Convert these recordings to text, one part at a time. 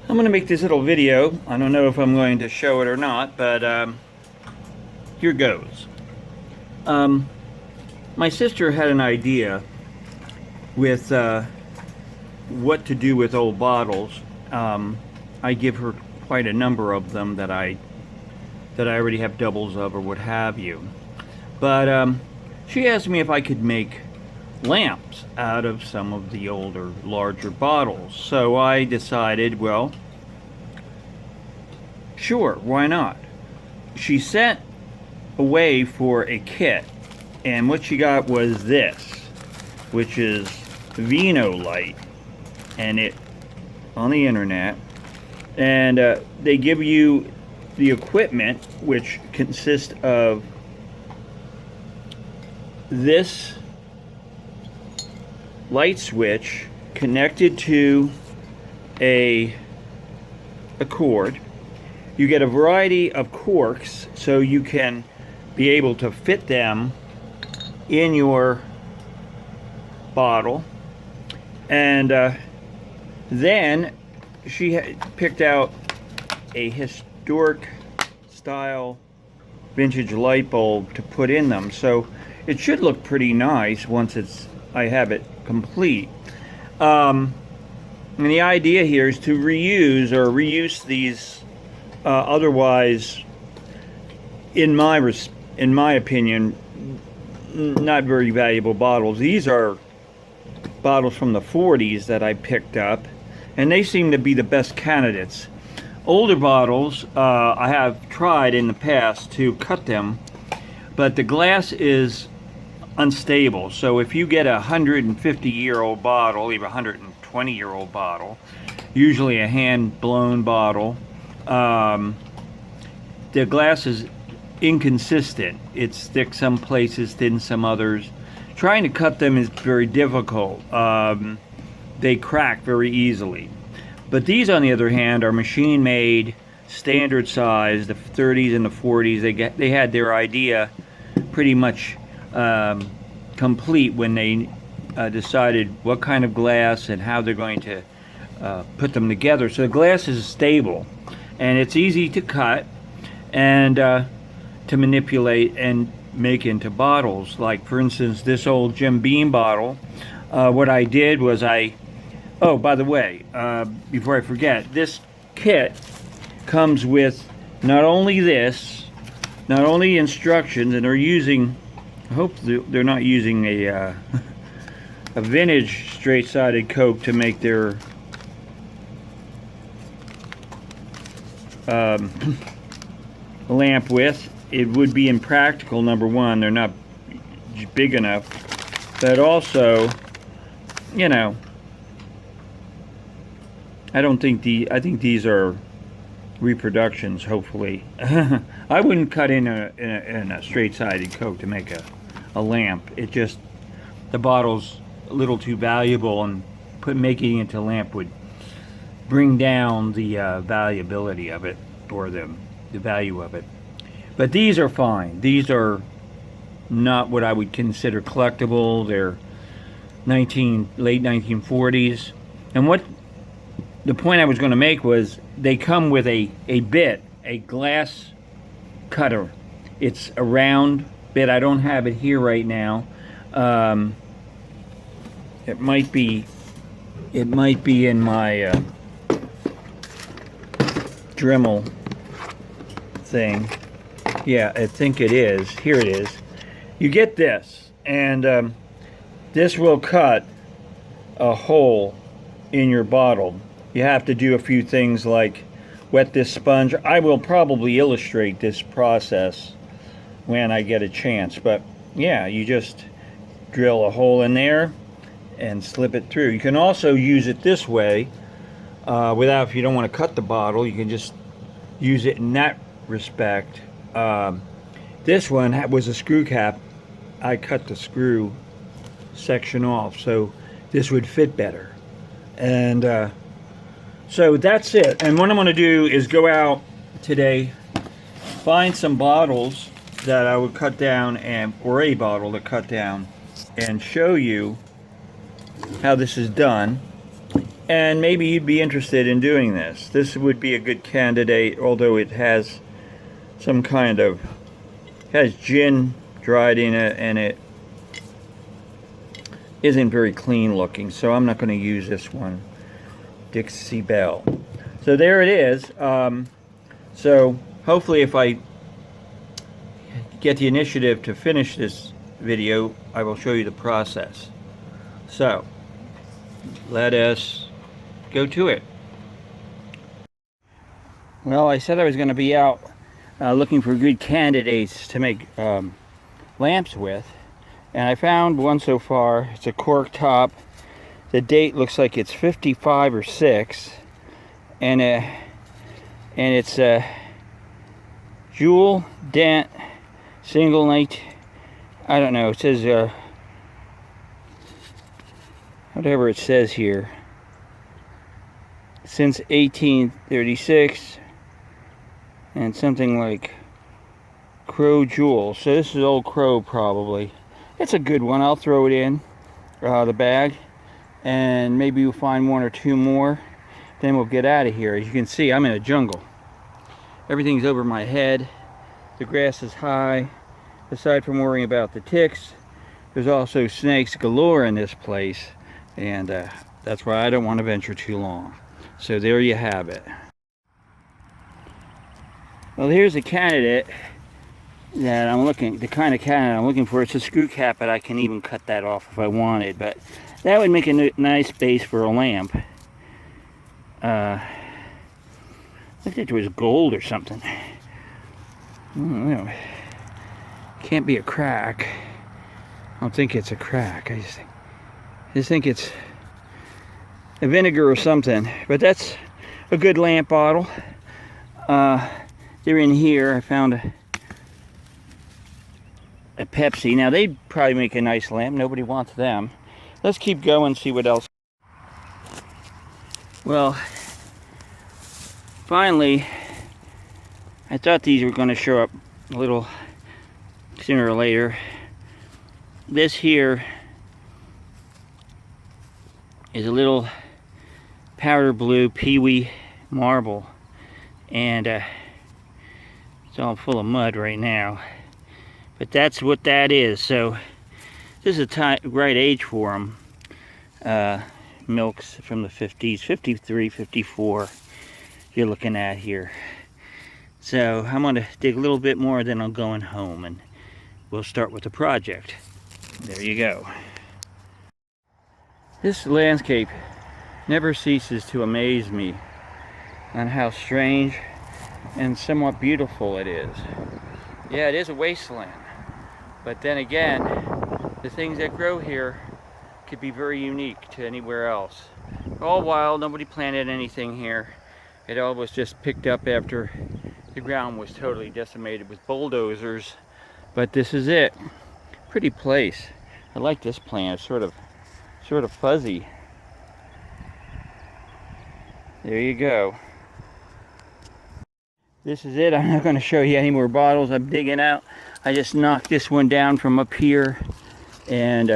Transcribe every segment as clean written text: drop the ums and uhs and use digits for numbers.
I'm going to make this little video. I don't know if I'm going to show it or not, but here goes. Um, my sister had an idea with what to do with old bottles. I give her quite a number of them that I already have doubles of or what have you. But she asked me if I could make lamps out of some of the older, larger bottles. So I decided, well, sure, why not? She sent away for a kit, and what she got was this, which is Vino Light, and it on the internet, and they give you the equipment, which consists of this light switch connected to a cord. You get a variety of corks so you can be able to fit them in your bottle. And then she picked out a historic style vintage light bulb to put in them. So it should look pretty nice once I have it complete. And the idea here is to reuse these otherwise, in my opinion, not very valuable bottles. These are bottles from the 40s that I picked up, and they seem to be the best candidates. Older bottles, I have tried in the past to cut them, but the glass is unstable. So if you get a 150-year-old bottle, even a 120-year-old bottle, usually a hand-blown bottle, the glass is inconsistent. It's thick some places, thin some others. Trying to cut them is very difficult. They crack very easily. But these, on the other hand, are machine-made, standard size. The 30s and the 40s, they had their idea pretty much complete when they decided what kind of glass and how they're going to put them together. So the glass is stable, and it's easy to cut and to manipulate and make into bottles. Like, for instance, this old Jim Beam bottle. What I did was oh, by the way, before I forget, this kit comes with not only instructions, and they're using, I hope they're not using a vintage straight-sided Coke to make their lamp with. It would be impractical, number one, they're not big enough, but also, you know, I think these are reproductions, hopefully. I wouldn't cut in a straight-sided Coke to make a lamp. It just, the bottle's a little too valuable, and making it into a lamp would bring down the valuability of it, or the value of it. But these are fine. These are not what I would consider collectible. They're late 1940s. And what the point I was going to make was, they come with a bit, a glass cutter. It's a round bit. I don't have it here right now. It might be in my Dremel thing. Yeah, I think it is. Here it is. You get this, and this will cut a hole in your bottle. You have to do a few things like wet this sponge. I will probably illustrate this process when I get a chance, but yeah, you just drill a hole in there and slip it through. You can also use it this way, if you don't want to cut the bottle, you can just use it in that respect. This one was a screw cap. I cut the screw section off so this would fit better. And so that's it. And what I'm going to do is go out today, find some bottles that I would cut down, or a bottle to cut down, and show you how this is done. And maybe you'd be interested in doing this. This would be a good candidate, although it has some kind of, has gin dried in it, and it isn't very clean looking, so I'm not going to use this one. Dixie Belle. So there it is. So hopefully if I get the initiative to finish this video, I will show you the process. So let us go to it. Well, I said I was going to be out looking for good candidates to make lamps with, and I found one so far. It's a cork top. The date looks like it's 55 or 6, and it's a jewel dent single night. I don't know. It says whatever it says here. Since 1836, and something like Crow Jewel. So this is Old Crow probably. It's a good one. I'll throw it in the bag, and maybe we'll find one or two more. Then we'll get out of here. As you can see, I'm in a jungle. Everything's over my head. The grass is high. Aside from worrying about the ticks, there's also snakes galore in this place, and that's why I don't want to venture too long. So there you have it. Well, here's a candidate that I'm looking, the kind of candidate I'm looking for. It's a screw cap, but I can even cut that off if I wanted, but that would make a nice base for a lamp. I think it was gold or something. I don't know. Can't be a crack. I don't think it's a crack. I just think it's a vinegar or something. But that's a good lamp bottle. They're in here. I found a Pepsi. Now they'd probably make a nice lamp. Nobody wants them. Let's keep going, see what else. Well, finally, I thought these were going to show up a little sooner or later. This here is a little powder blue peewee marble, and it's all full of mud right now, but that's what that is. So this is a right age for them. Milks from the 50s, 53, 54 you're looking at here. So I'm going to dig a little bit more, then I'm going home, and we'll start with the project. There you go. This landscape never ceases to amaze me on how strange and somewhat beautiful it is. Yeah, it is a wasteland, but then again, the things that grow here could be very unique to anywhere else. All wild, nobody planted anything here. It all was just picked up after the ground was totally decimated with bulldozers. But this is it. Pretty place. I like this plant. It's sort of fuzzy. There you go. This is it. I'm not going to show you any more bottles I'm digging out. I just knocked this one down from up here, and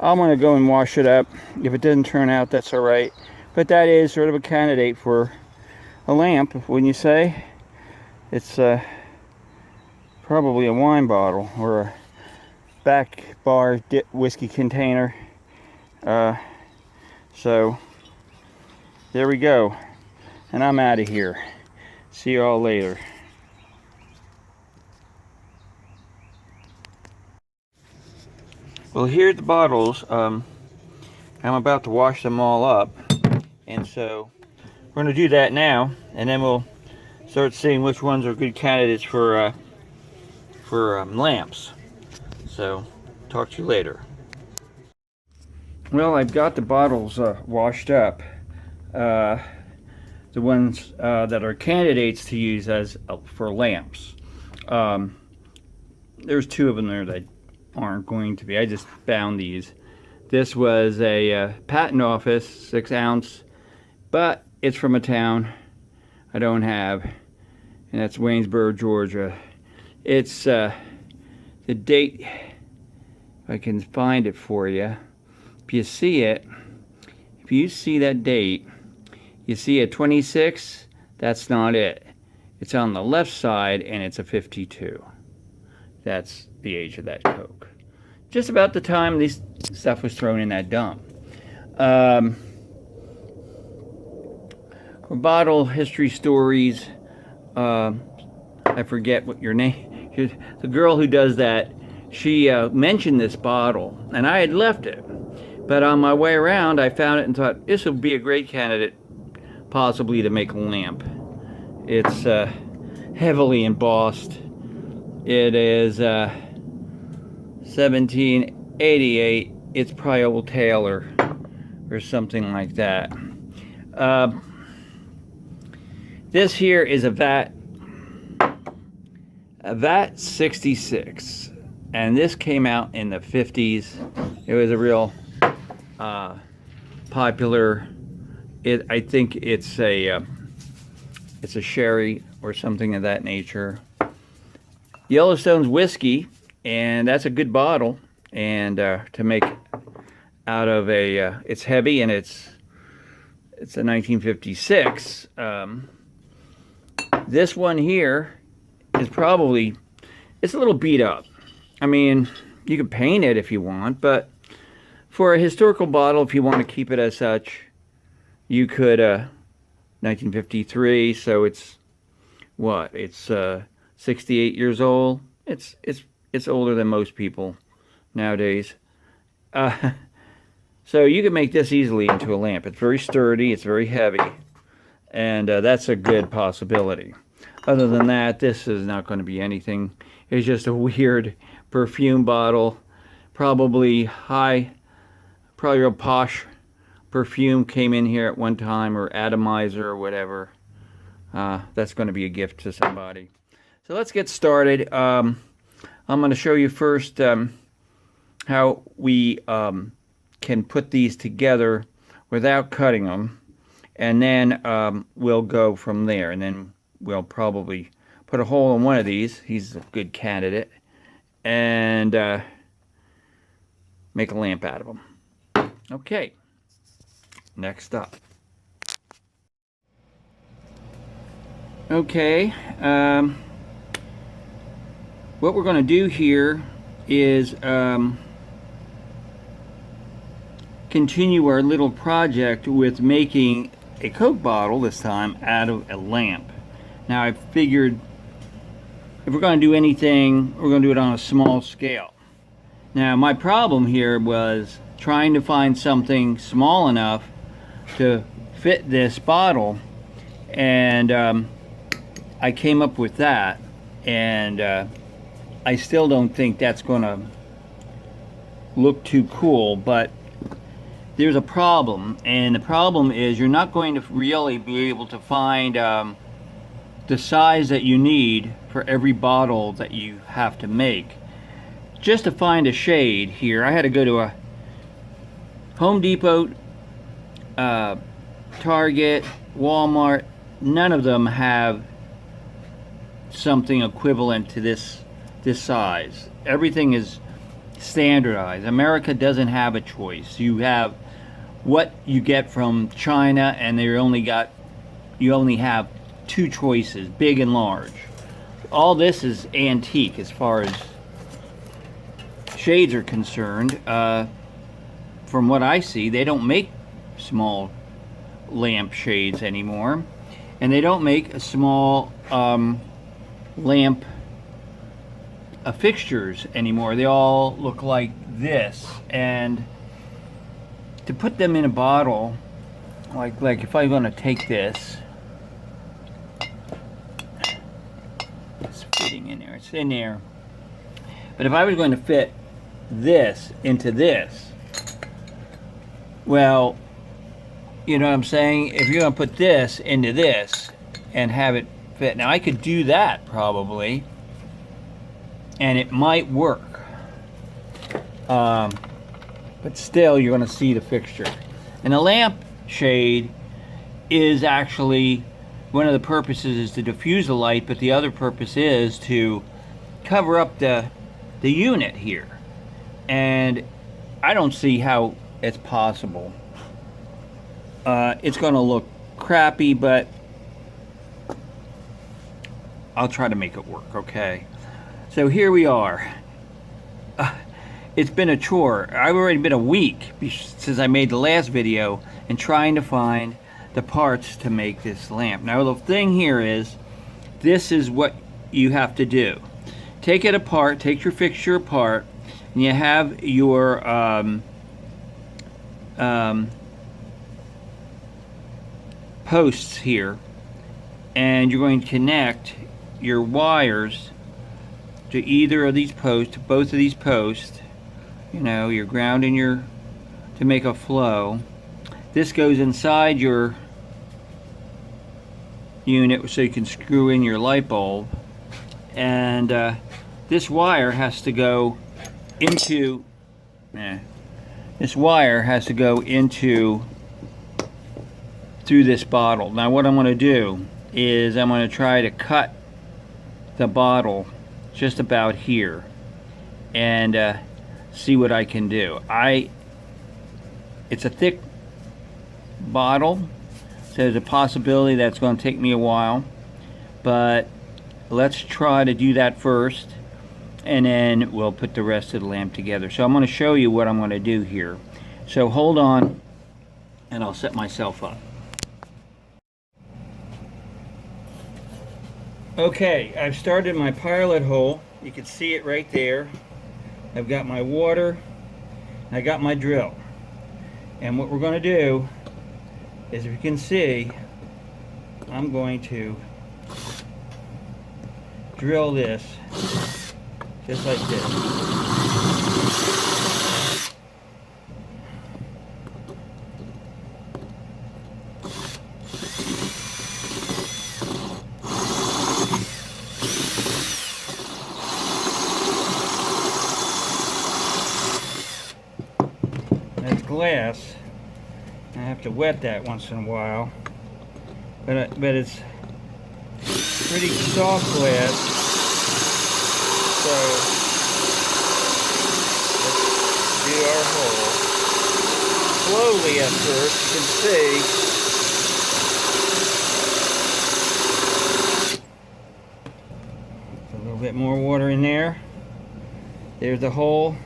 I'm going to go and wash it up. If it doesn't turn out, that's all right. But that is sort of a candidate for a lamp, wouldn't you say? It's probably a wine bottle or a back bar whiskey container. So there we go. And I'm out of here. See you all later. Well, here are the bottles. I'm about to wash them all up, and so we're going to do that now, and then we'll start seeing which ones are good candidates for lamps. So, talk to you later. Well, I've got the bottles washed up. The ones that are candidates to use as for lamps. There's two of them there that aren't going to be. I just found these. This was a patent office, 6 ounce, but it's from a town I don't have, and that's Waynesboro, Georgia. It's the date, if I can find it for you. If you see it, if you see that date, you see a 26, that's not it. It's on the left side and it's a 52. That's the age of that Coke. Just about the time this stuff was thrown in that dump. For bottle history stories, I forget what your name, the girl who does that, she mentioned this bottle, and I had left it. But on my way around, I found it and thought, this would be a great candidate, possibly to make a lamp. It's heavily embossed. It is 1788. It's probably Old Taylor or something like that. This here is a VAT 66, and this came out in the 50s. It was a real popular. I think it's a sherry or something of that nature. Yellowstone's whiskey, and that's a good bottle. And to make out of a, it's heavy and it's a 1956. This one here is probably, it's a little beat up. I mean, you can paint it if you want, but for a historical bottle, if you want to keep it as such, you could, 1953, so it's, what, it's 68 years old. It's older than most people nowadays. So you can make this easily into a lamp. It's very sturdy, it's very heavy, and that's a good possibility. Other than that, this is not going to be anything. It's just a weird perfume bottle, probably real posh perfume came in here at one time, or atomizer or whatever. That's going to be a gift to somebody. So let's get started. I'm going to show you first how we can put these together without cutting them, and then we'll go from there, and then we'll probably put a hole in one of these. He's a good candidate, and make a lamp out of them. Okay, next up. Okay, what we're going to do here is continue our little project with making a Coke bottle, this time out of a lamp. Now I figured if we're going to do anything, we're going to do it on a small scale. Now my problem here was trying to find something small enough to fit this bottle, and I came up with that, and I still don't think that's going to look too cool, but there's a problem, and the problem is you're not going to really be able to find the size that you need for every bottle that you have to make. Just to find a shade here, I had to go to a Home Depot, Target, Walmart. None of them have something equivalent to this size. Everything is standardized. America doesn't have a choice. You have what you get from China, and you only have two choices, big and large. All this is antique as far as shades are concerned. From what I see, they don't make small lamp shades anymore, and they don't make a small lamp fixtures anymore. They all look like this, and to put them in a bottle, like if I'm going to take this, it's fitting in there, it's in there, but if I was going to fit this into this, well, you know what I'm saying, if you're going to put this into this and have it fit, now I could do that probably, and it might work, but still you're going to see the fixture. And the lamp shade is actually, one of the purposes is to diffuse the light, but the other purpose is to cover up the unit here, and I don't see how it's possible it's going to look crappy, but I'll try to make it work, okay? So here we are. It's been a chore. I've already been a week since I made the last video and trying to find the parts to make this lamp. Now the thing here is, this is what you have to do. Take it apart, take your fixture apart, and you have your posts here, and you're going to connect your wires to either of these posts, to both of these posts. You know, you're grounding your to make a flow. This goes inside your unit so you can screw in your light bulb, and this wire has to go into through this bottle. Now what I'm going to do is I'm going to try to cut the bottle just about here and see what I can do. It's a thick bottle, so there's a possibility that's going to take me a while, but let's try to do that first, and then we'll put the rest of the lamp together. So I'm going to show you what I'm going to do here. So hold on, and I'll set myself up. Okay, I've started my pilot hole. You can see it right there. I've got my water, and I got my drill. And what we're going to do is, if you can see, I'm going to drill this just like this. That's glass. I have to wet that once in a while, but it's pretty soft glass. So let's do our hole slowly at first. You can see a little bit more water in there. There's the hole.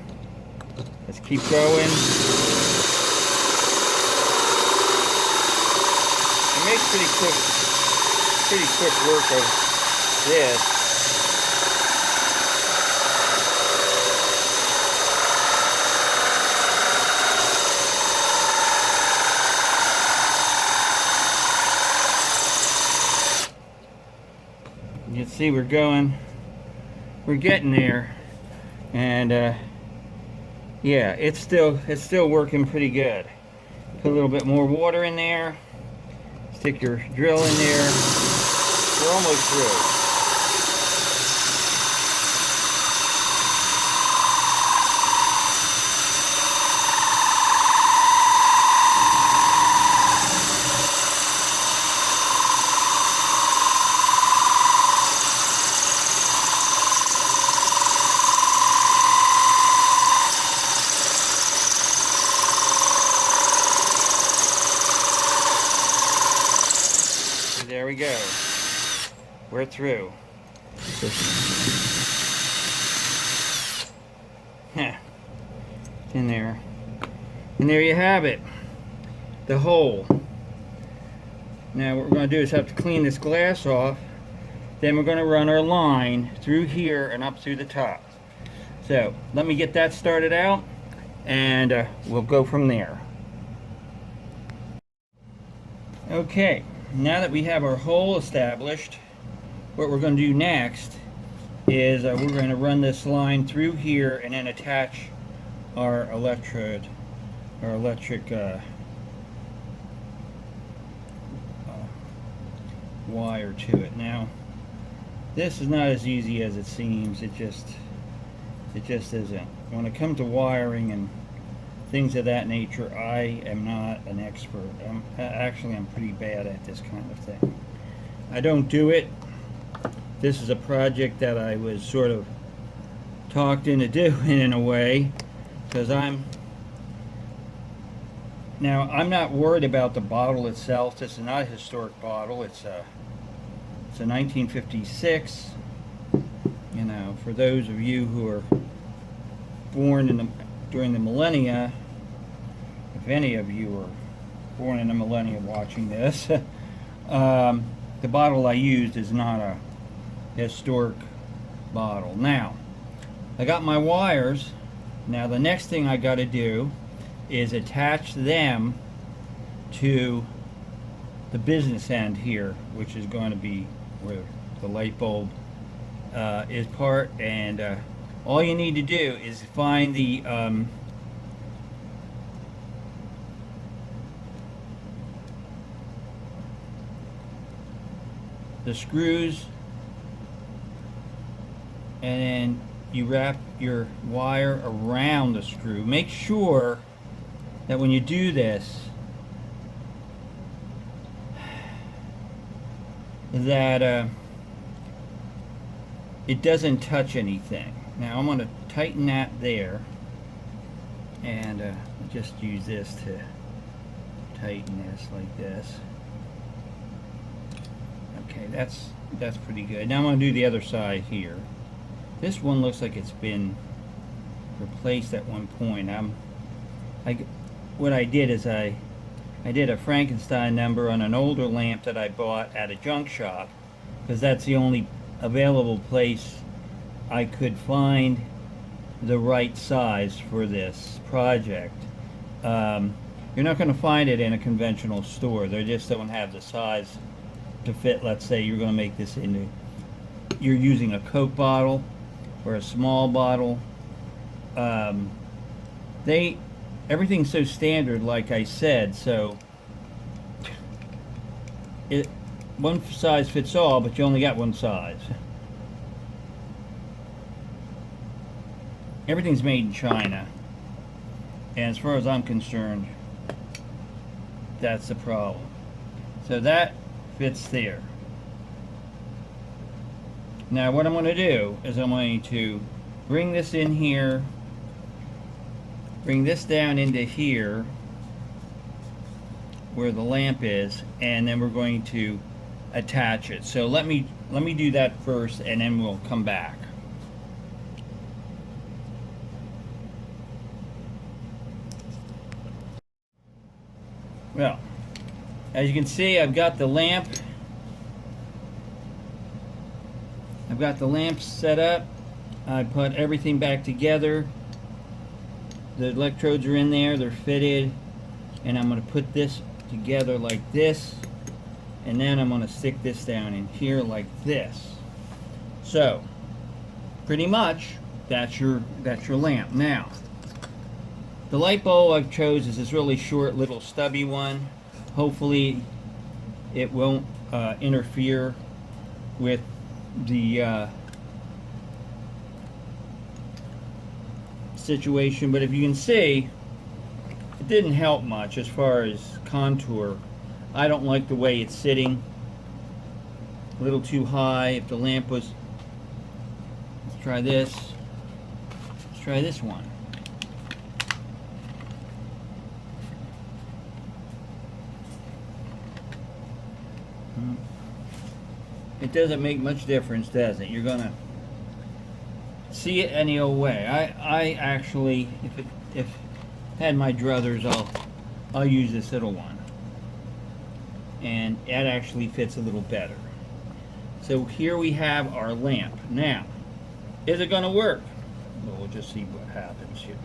Let's keep going. It makes pretty quick work of this. You can see we're getting there, and yeah, it's still working pretty good. Put a little bit more water in there. Stick your drill in there. We're almost through. There we go. We're through. In there. And there you have it. The hole. Now what we're going to do is have to clean this glass off. Then we're going to run our line through here and up through the top. So let me get that started out, and we'll go from there. Okay. Now that we have our hole established, what we're going to do next is we're going to run this line through here and then attach our electric wire to it. Now, this is not as easy as it seems. It just isn't. When it comes to wiring and things of that nature, I am not an expert. I'm pretty bad at this kind of thing. I don't do it. This is a project that I was sort of talked into doing in a way, because I'm Now, I'm not worried about the bottle itself. This is not a historic bottle. It's a 1956. You know, for those of you who are born during the millennia, if any of you are born in the millennia watching this, the bottle I used is not a historic bottle. Now, I got my wires. Now, the next thing I got to do is attach them to the business end here, which is going to be where the light bulb is part. And all you need to do is find the screws, and then you wrap your wire around the screw. Make sure that when you do this, that it doesn't touch anything. Now I'm going to tighten that there, and just use this to tighten this like this. Okay, that's pretty good. Now I'm going to do the other side here. This one looks like it's been replaced at one point. What I did is I did a Frankenstein number on an older lamp that I bought at a junk shop, because that's the only available place I could find the right size for this project. You're not going to find it in a conventional store. They just don't have the size to fit. Let's say you're going to make this into, you're using a Coke bottle or a small bottle. Everything's so standard, like I said, so one size fits all, but you only got one size. Everything's made in China, and as far as I'm concerned, that's the problem. So that fits there. Now what I'm going to do is I'm going to bring this in here, bring this down into here where the lamp is, and then we're going to attach it. So let me do that first, and then we'll come back. Well, as you can see, I've got the lamp set up. I put everything back together. The electrodes are in there, they're fitted, and I'm going to put this together like this, and then I'm going to stick this down in here like this. So pretty much that's your lamp. Now the light bulb I've chose is this really short little stubby one. Hopefully it won't interfere with the situation, but if you can see, it didn't help much as far as contour. I don't like the way it's sitting, a little too high. If the lamp was, let's try this one. It doesn't make much difference, does it? You're gonna see it any old way. I actually, if I had my druthers, I'll use this little one, and it actually fits a little better. So here we have our lamp. Now, is it going to work? Well, we'll just see what happens here.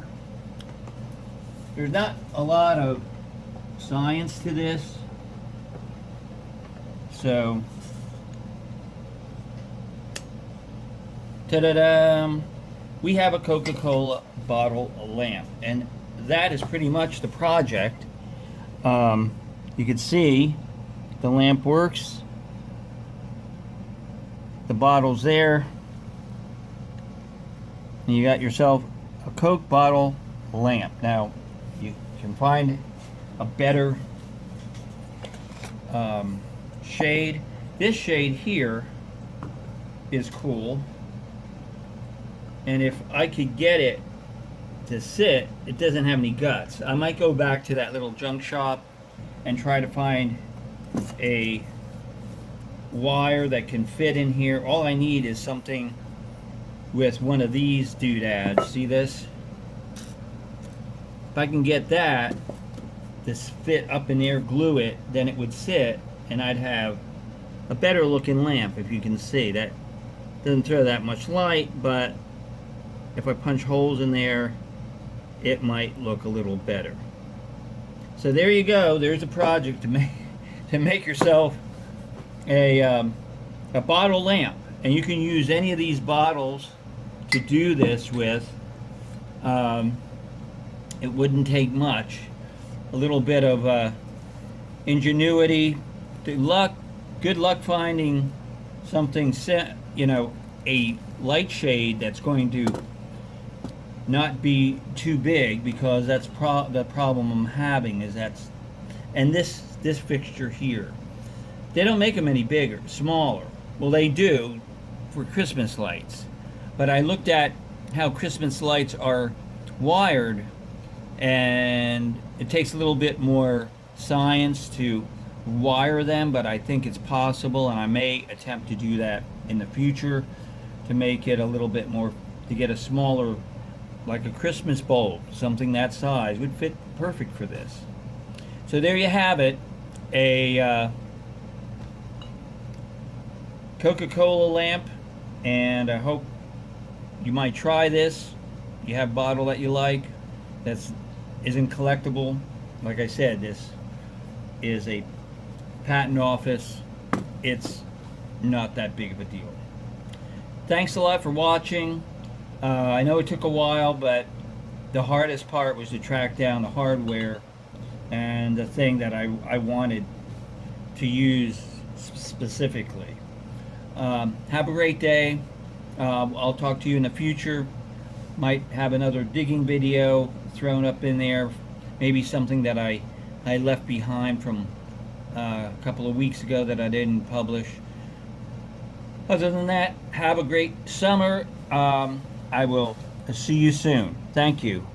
There's not a lot of science to this, so ta-da-da! We have a Coca-Cola bottle lamp, and that is pretty much the project. You can see the lamp works. The bottle's there, and you got yourself a Coke bottle lamp. Now you can find a better shade. This shade here is cool, and if I could get it to sit, it doesn't have any guts. I might go back to that little junk shop and try to find a wire that can fit in here. All I need is something with one of these doodads. See this? If I can get that to fit up in there, glue it, then it would sit, and I'd have a better looking lamp. If you can see, that doesn't throw that much light, but if I punch holes in there, it might look a little better. So there you go. There's a project to make yourself a bottle lamp, and you can use any of these bottles to do this with. It wouldn't take much. A little bit of ingenuity, good luck finding something, a light shade that's going to not be too big, because that's the problem I'm having is and this fixture here, they don't make them any bigger, smaller. Well, they do for Christmas lights, but I looked at how Christmas lights are wired, and it takes a little bit more science to wire them, but I think it's possible, and I may attempt to do that in the future to make it a little bit more, to get a smaller, like a Christmas bulb, something that size would fit perfect for this. So there you have it, a Coca-Cola lamp, and I hope you might try this. You have a bottle that you like that isn't collectible. Like I said, this is a patent office. It's not that big of a deal. Thanks a lot for watching. I know it took a while, but the hardest part was to track down the hardware and the thing that I wanted to use specifically. Have a great day. I'll talk to you in the future. Might have another digging video thrown up in there. Maybe something that I left behind from a couple of weeks ago that I didn't publish. Other than that, have a great summer. I will see you soon. Thank you.